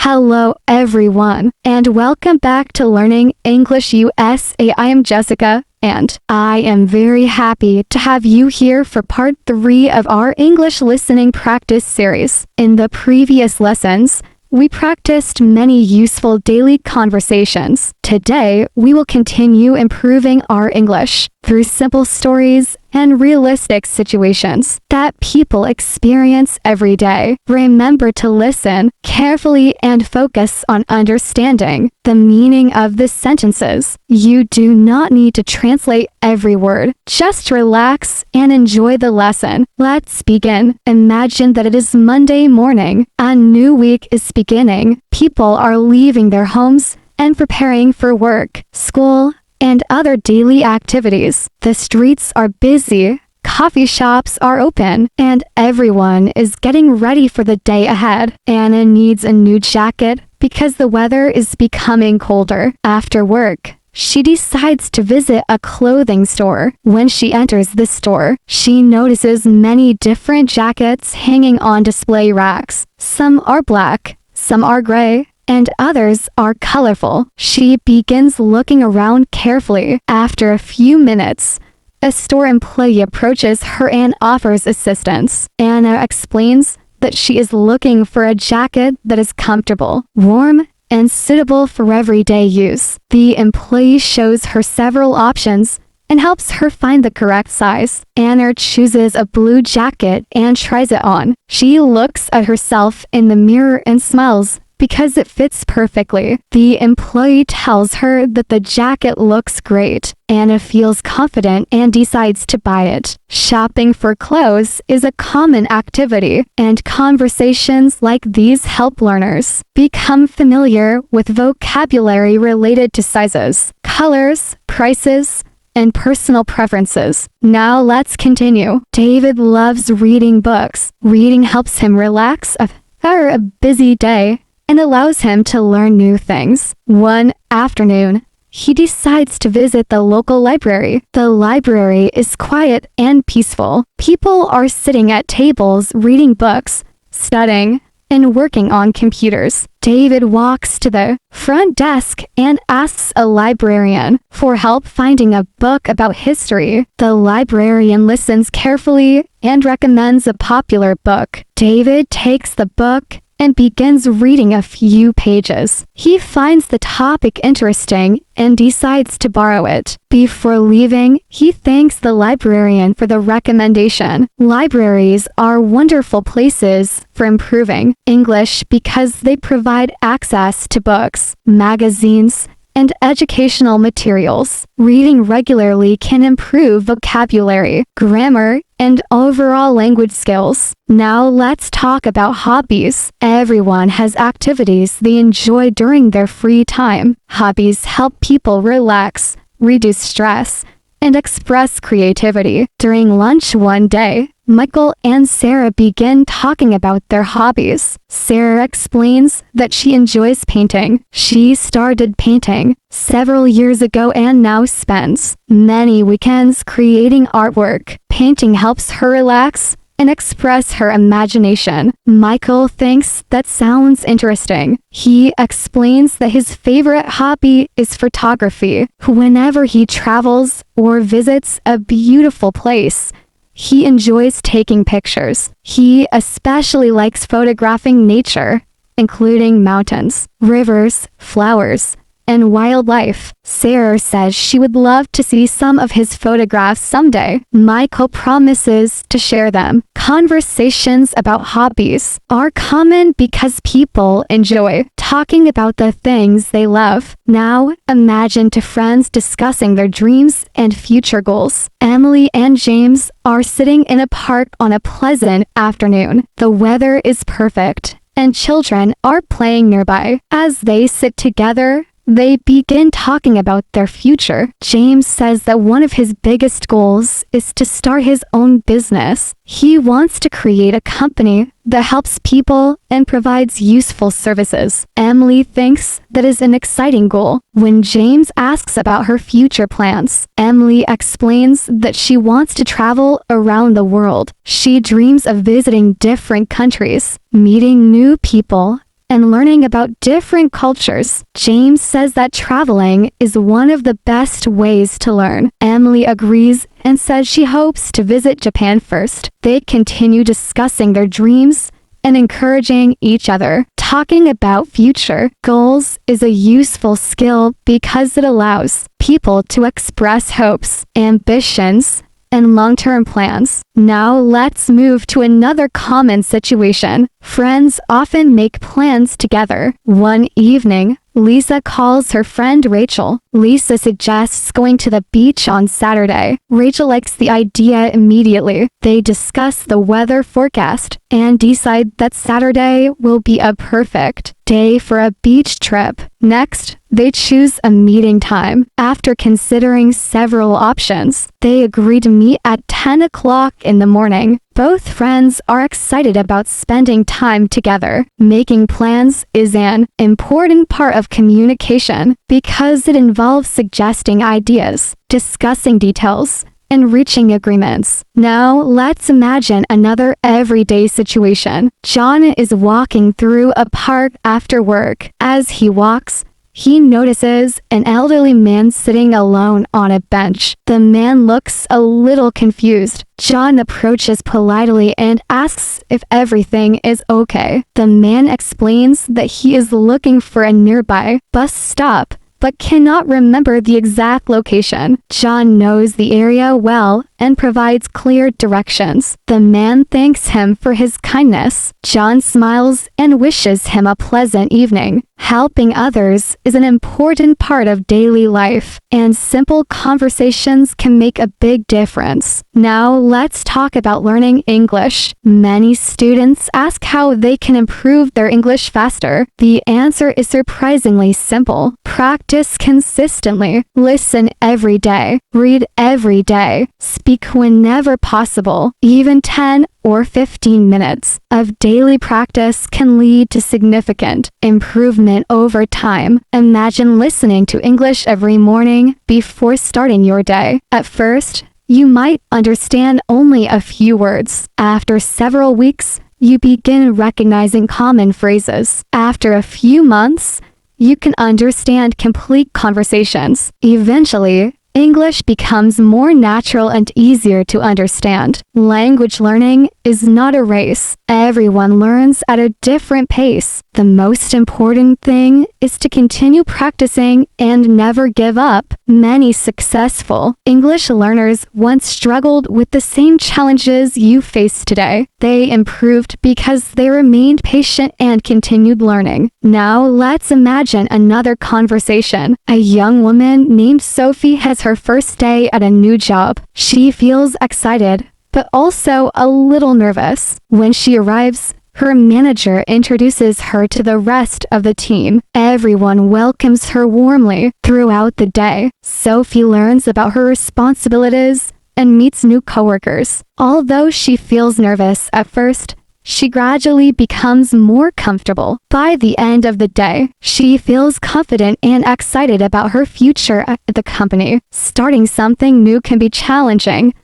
Hello everyone, and welcome back to Learning English USA. I am Jessica, and I am very happy to have you here for part 3 of our English listening practice series. In the previous lessons, we practiced many useful daily conversations. Today, we will continue improving our English through simple stories and realistic situations that people experience every day. Remember to listen carefully and focus on understanding the meaning of the sentences. You do not need to translate every word. Just relax and enjoy the lesson. Let's begin. Imagine that it is Monday morning. A new week is beginning. People are leaving their homes and preparing for work, school, and other daily activities. The streets are busy, coffee shops are open, and everyone is getting ready for the day ahead. Anna needs a new jacket because the weather is becoming colder. After work, she decides to visit a clothing store. When she enters the store, she notices many different jackets hanging on display racks. Some are black, some are gray, and others are colorful. She begins looking around carefully. After a few minutes, a store employee approaches her and offers assistance. Anna explains that she is looking for a jacket that is comfortable, warm, and suitable for everyday use. The employee shows her several options and helps her find the correct size. Anna chooses a blue jacket and tries it on. She looks at herself in the mirror and smiles because it fits perfectly. The employee tells her that the jacket looks great. Anna feels confident and decides to buy it. Shopping for clothes is a common activity, and conversations like these help learners become familiar with vocabulary related to sizes, colors, prices, and personal preferences. Now let's continue. David loves reading books. Reading helps him relax after a busy day and allows him to learn new things. One afternoon, he decides to visit the local library. The library is quiet and peaceful. People are sitting at tables reading books, studying, and working on computers. David walks to the front desk and asks a librarian for help finding a book about history. The librarian listens carefully and recommends a popular book. David takes the book and begins reading a few pages. He finds the topic interesting and decides to borrow it. Before leaving, he thanks the librarian for the recommendation. Libraries are wonderful places for improving English because they provide access to books, magazines, and educational materials. Reading regularly can improve vocabulary, grammar, and overall language skills. Now let's talk about hobbies. Everyone has activities they enjoy during their free time. Hobbies help people relax, reduce stress, and express creativity. During lunch one day, Michael and Sarah begin talking about their hobbies. Sarah explains that she enjoys painting. She started painting several years ago and now spends many weekends creating artwork. Painting helps her relax and express her imagination. Michael thinks that sounds interesting. He explains that his favorite hobby is photography. Whenever he travels or visits a beautiful place, he enjoys taking pictures. He especially likes photographing nature, including mountains, rivers, flowers, and wildlife. Sarah says she would love to see some of his photographs someday. Michael promises to share them. Conversations about hobbies are common because people enjoy talking about the things they love. Now, imagine two friends discussing their dreams and future goals. Emily and James are sitting in a park on a pleasant afternoon. The weather is perfect, and children are playing nearby. As they sit together, they begin talking about their future. James says that one of his biggest goals is to start his own business. He wants to create a company that helps people and provides useful services. Emily thinks that is an exciting goal. When James asks about her future plans, Emily explains that she wants to travel around the world. She dreams of visiting different countries, meeting new people, and learning about different cultures. James says that traveling is one of the best ways to learn. Emily agrees and says she hopes to visit Japan first. They continue discussing their dreams and encouraging each other. Talking about future goals is a useful skill because it allows people to express hopes, ambitions, and long-term plans. Now let's move to another common situation. Friends often make plans together. One evening, Lisa calls her friend Rachel. Lisa suggests going to the beach on Saturday. Rachel likes the idea immediately. They discuss the weather forecast and decide that Saturday will be a perfect day for a beach trip. Next, they choose a meeting time. After considering several options, they agree to meet at 10 o'clock in the morning. Both friends are excited about spending time together. Making plans is an important part of communication because it involves suggesting ideas, discussing details, and reaching agreements. Now, let's imagine another everyday situation. John is walking through a park after work. As he walks, he notices an elderly man sitting alone on a bench. The man looks a little confused. John approaches politely and asks if everything is okay. The man explains that he is looking for a nearby bus stop, but cannot remember the exact location. John knows the area well and provides clear directions. The man thanks him for his kindness. John smiles and wishes him a pleasant evening. Helping others is an important part of daily life, and simple conversations can make a big difference. Now let's talk about learning English. Many students ask how they can improve their English faster. The answer is surprisingly simple. Practice consistently. Listen every day. Read every day. Speak whenever possible. Even 10 or 15 minutes of daily practice can lead to significant improvement over time. Imagine listening to English every morning before starting your day. At first, you might understand only a few words. After several weeks, you begin recognizing common phrases. After a few months, you can understand complete conversations. Eventually, English becomes more natural and easier to understand. Language learning is not a race. Everyone learns at a different pace. The most important thing is to continue practicing and never give up. Many successful English learners once struggled with the same challenges you face today. They improved because they remained patient and continued learning. Now let's imagine another conversation. A young woman named Sophie has her first day at a new job. She feels excited, but also a little nervous. When she arrives, her manager introduces her to the rest of the team. Everyone welcomes her warmly. Throughout the day, Sophie learns about her responsibilities and meets new coworkers. Although she feels nervous at first, she gradually becomes more comfortable. By the end of the day, she feels confident and excited about her future at the company. Starting something new can be challenging,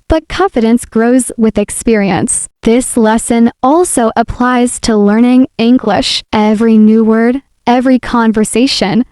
but confidence grows with experience. This lesson also applies to learning English. Every new word, every conversation,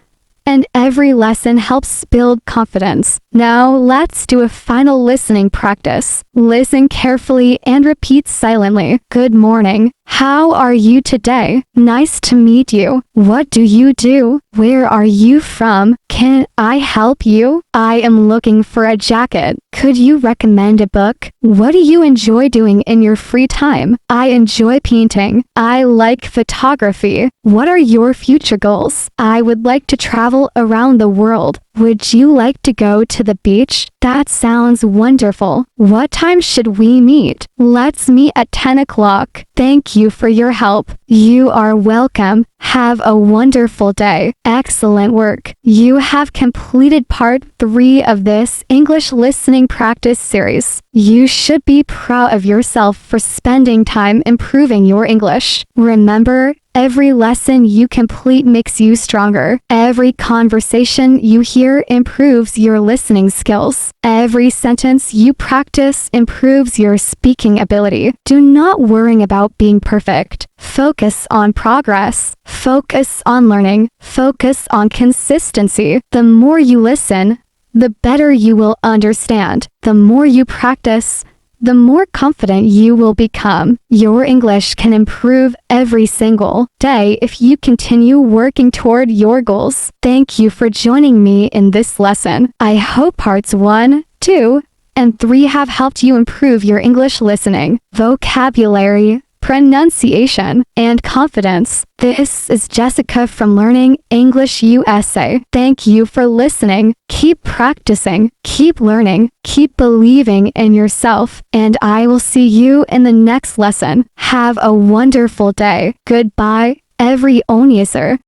and every lesson helps build confidence. Now let's do a final listening practice. Listen carefully and repeat silently. Good morning. How are you today? Nice to meet you. What do you do? Where are you from? Can I help you? I am looking for a jacket. Could you recommend a book? What do you enjoy doing in your free time? I enjoy painting. I like photography. What are your future goals? I would like to travel around the world. Would you like to go to the beach? That sounds wonderful. What time should we meet? Let's meet at 10 o'clock. Thank you for your help. You are welcome. Have a wonderful day. Excellent work. You have completed part 3 of this English listening practice series. You should be proud of yourself for spending time improving your English. Remember, Every lesson you complete makes you stronger. Every conversation you hear improves your listening skills. Every sentence you practice improves your speaking ability. Do not worry about being perfect. Focus on progress. Focus on learning. Focus on consistency. The more you listen, the better you will understand. The more you practice, the more confident you will become. Your English can improve every single day if you continue working toward your goals. Thank you for joining me in this lesson. I hope parts 1, 2, and 3 have helped you improve your English listening, vocabulary, pronunciation, and confidence. This is Jessica from Learning English USA. Thank you for listening. Keep practicing, keep learning, keep believing in yourself, and I will see you in the next lesson. Have a wonderful day. Goodbye, every Onyeser.